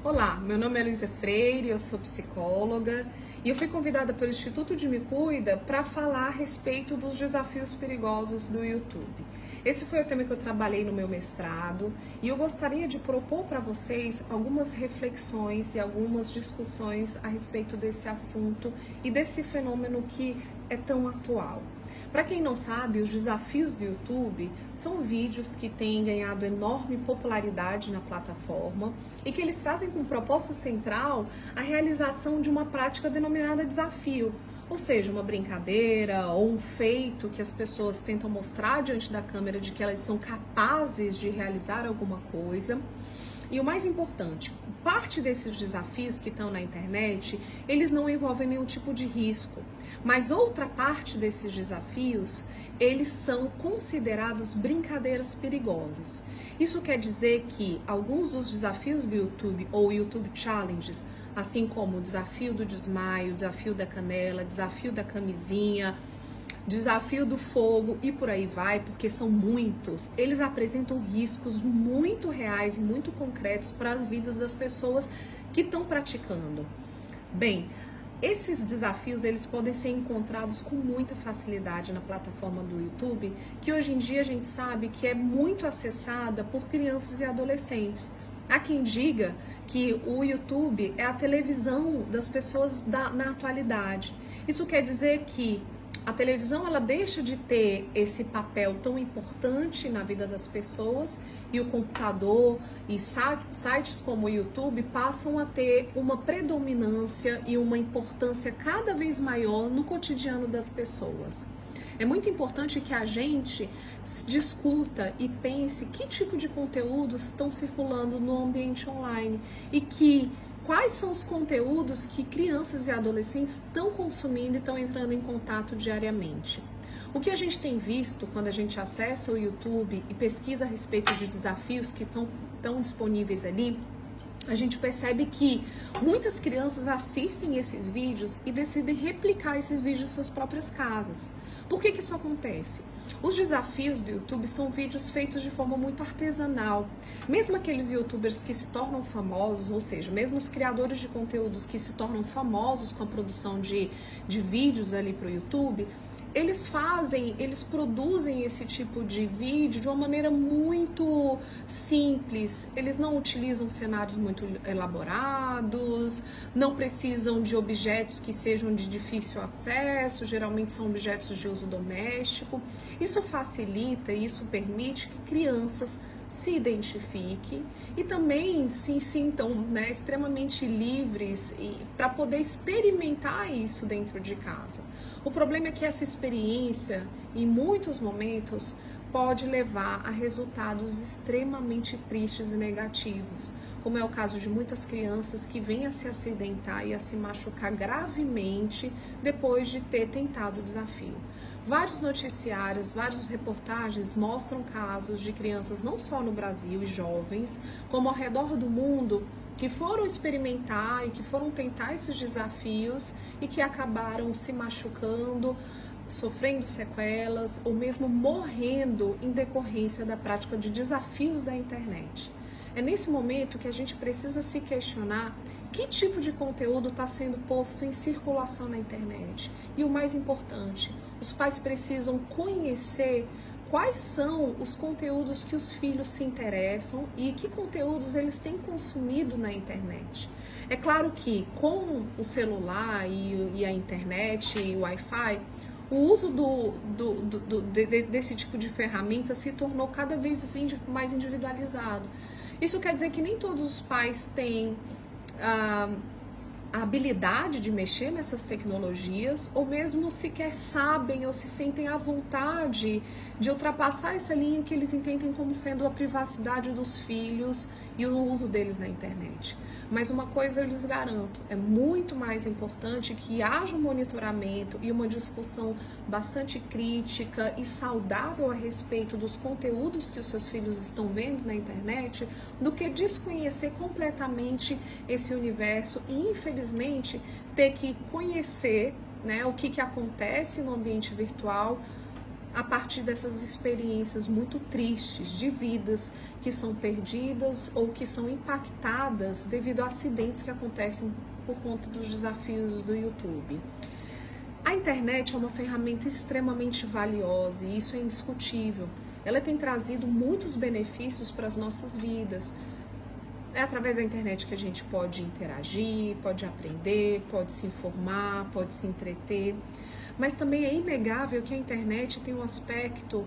Olá, meu nome é Luísa Freire, eu sou psicóloga e eu fui convidada pelo Instituto de Me Cuida para falar a respeito dos desafios perigosos do YouTube. Esse foi o tema que eu trabalhei no meu mestrado e eu gostaria de propor para vocês algumas reflexões e algumas discussões a respeito desse assunto e desse fenômeno que é tão atual. Para quem não sabe, os desafios do YouTube são vídeos que têm ganhado enorme popularidade na plataforma e que eles trazem como proposta central a realização de uma prática denominada desafio, ou seja, uma brincadeira ou um feito que as pessoas tentam mostrar diante da câmera de que elas são capazes de realizar alguma coisa. E o mais importante, parte desses desafios que estão na internet, eles não envolvem nenhum tipo de risco, mas outra parte desses desafios, eles são considerados brincadeiras perigosas. Isso quer dizer que alguns dos desafios do YouTube ou YouTube Challenges, assim como o desafio do desmaio, desafio da canela, desafio da camisinha, desafio do fogo e por aí vai, porque são muitos, eles apresentam riscos muito reais e muito concretos para as vidas das pessoas que estão praticando. Bem, esses desafios eles podem ser encontrados com muita facilidade na plataforma do YouTube, que hoje em dia a gente sabe que é muito acessada por crianças e adolescentes. Há quem diga que o YouTube é a televisão das pessoas na atualidade. Isso quer dizer que a televisão ela deixa de ter esse papel tão importante na vida das pessoas e o computador e sites como o YouTube passam a ter uma predominância e uma importância cada vez maior no cotidiano das pessoas. É muito importante que a gente discuta e pense que tipo de conteúdos estão circulando no ambiente online e quais são os conteúdos que crianças e adolescentes estão consumindo e estão entrando em contato diariamente. O que a gente tem visto quando a gente acessa o YouTube e pesquisa a respeito de desafios que estão disponíveis ali, a gente percebe que muitas crianças assistem esses vídeos e decidem replicar esses vídeos em suas próprias casas. Por que isso acontece? Os desafios do YouTube são vídeos feitos de forma muito artesanal. Mesmo aqueles youtubers que se tornam famosos, ou seja, mesmo os criadores de conteúdos que se tornam famosos com a produção de vídeos ali para o YouTube, eles produzem esse tipo de vídeo de uma maneira muito simples. Eles não utilizam cenários muito elaborados, não precisam de objetos que sejam de difícil acesso, geralmente são objetos de uso doméstico. Isso facilita e isso permite que crianças se identifiquem e também se sintam extremamente livres para poder experimentar isso dentro de casa. O problema é que essa experiência, em muitos momentos, pode levar a resultados extremamente tristes e negativos, como é o caso de muitas crianças que vêm a se acidentar e a se machucar gravemente depois de ter tentado o desafio. Vários noticiários, várias reportagens mostram casos de crianças não só no Brasil e jovens, como ao redor do mundo, que foram experimentar e que foram tentar esses desafios e que acabaram se machucando, sofrendo sequelas ou mesmo morrendo em decorrência da prática de desafios da internet. É nesse momento que a gente precisa se questionar que tipo de conteúdo está sendo posto em circulação na internet. E o mais importante, os pais precisam conhecer quais são os conteúdos que os filhos se interessam e que conteúdos eles têm consumido na internet. É claro que com o celular e a internet e o Wi-Fi, o uso desse tipo de ferramenta se tornou cada vez mais individualizado. Isso quer dizer que nem todos os pais têm a habilidade de mexer nessas tecnologias, ou mesmo sequer sabem ou se sentem à vontade de ultrapassar essa linha que eles entendem como sendo a privacidade dos filhos e o uso deles na internet. Mas uma coisa eu lhes garanto, é muito mais importante que haja um monitoramento e uma discussão bastante crítica e saudável a respeito dos conteúdos que os seus filhos estão vendo na internet, do que desconhecer completamente esse universo e, infelizmente, ter que conhecer o que acontece no ambiente virtual a partir dessas experiências muito tristes de vidas que são perdidas ou que são impactadas devido a acidentes que acontecem por conta dos desafios do YouTube. A internet é uma ferramenta extremamente valiosa e isso é indiscutível. Ela tem trazido muitos benefícios para as nossas vidas. É através da internet que a gente pode interagir, pode aprender, pode se informar, pode se entreter. Mas também é inegável que a internet tem um aspecto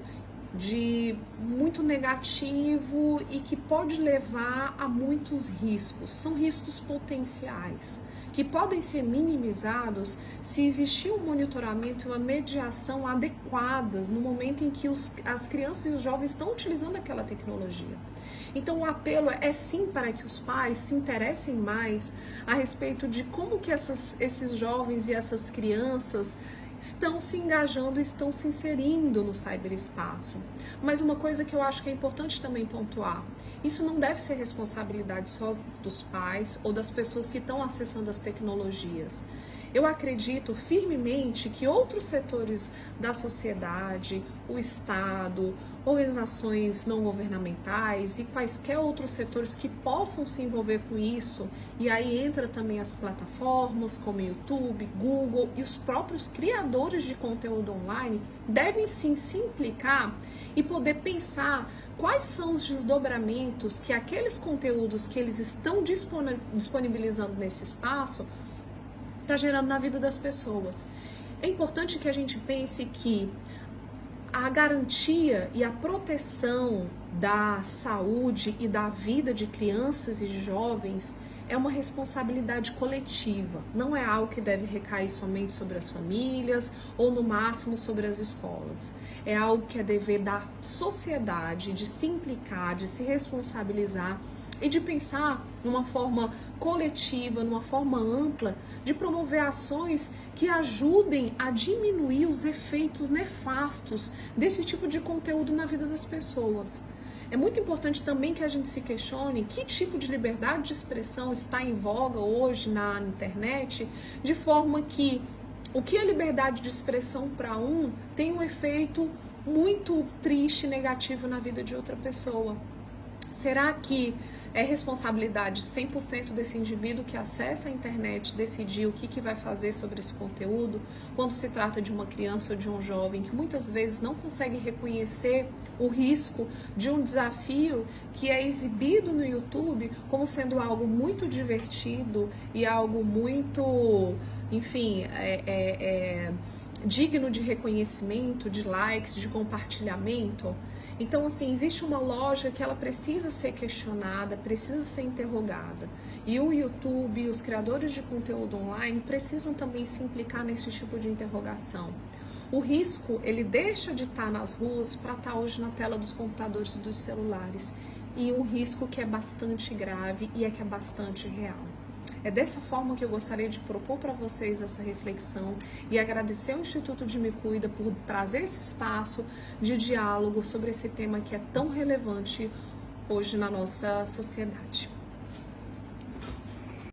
de muito negativo e que pode levar a muitos riscos. São riscos potenciais, que podem ser minimizados se existir um monitoramento e uma mediação adequadas no momento em que as crianças e os jovens estão utilizando aquela tecnologia. Então o apelo é sim para que os pais se interessem mais a respeito de como que esses jovens e essas crianças estão se engajando, estão se inserindo no ciberespaço. Mas uma coisa que eu acho que é importante também pontuar, isso não deve ser responsabilidade só dos pais ou das pessoas que estão acessando as tecnologias. Eu acredito firmemente que outros setores da sociedade, o Estado, organizações não governamentais e quaisquer outros setores que possam se envolver com isso, e aí entra também as plataformas como YouTube, Google e os próprios criadores de conteúdo online, devem sim se implicar e poder pensar quais são os desdobramentos que aqueles conteúdos que eles estão disponibilizando nesse espaço está gerando na vida das pessoas. É importante que a gente pense que a garantia e a proteção da saúde e da vida de crianças e de jovens é uma responsabilidade coletiva, não é algo que deve recair somente sobre as famílias ou no máximo sobre as escolas. É algo que é dever da sociedade de se implicar, de se responsabilizar e de pensar numa forma coletiva, numa forma ampla, de promover ações que ajudem a diminuir os efeitos nefastos desse tipo de conteúdo na vida das pessoas. É muito importante também que a gente se questione que tipo de liberdade de expressão está em voga hoje na internet, de forma que o que é liberdade de expressão para um tem um efeito muito triste e negativo na vida de outra pessoa. Será que é responsabilidade 100% desse indivíduo que acessa a internet decidir o que vai fazer sobre esse conteúdo, quando se trata de uma criança ou de um jovem que muitas vezes não consegue reconhecer o risco de um desafio que é exibido no YouTube como sendo algo muito divertido e algo muito, enfim, digno de reconhecimento, de likes, de compartilhamento? Então, assim, existe uma lógica que ela precisa ser questionada, precisa ser interrogada. E o YouTube, os criadores de conteúdo online precisam também se implicar nesse tipo de interrogação. O risco, ele deixa de estar nas ruas para estar hoje na tela dos computadores e dos celulares. E um risco que é bastante grave e que é bastante real. É dessa forma que eu gostaria de propor para vocês essa reflexão e agradecer ao Instituto de Me Cuida por trazer esse espaço de diálogo sobre esse tema que é tão relevante hoje na nossa sociedade.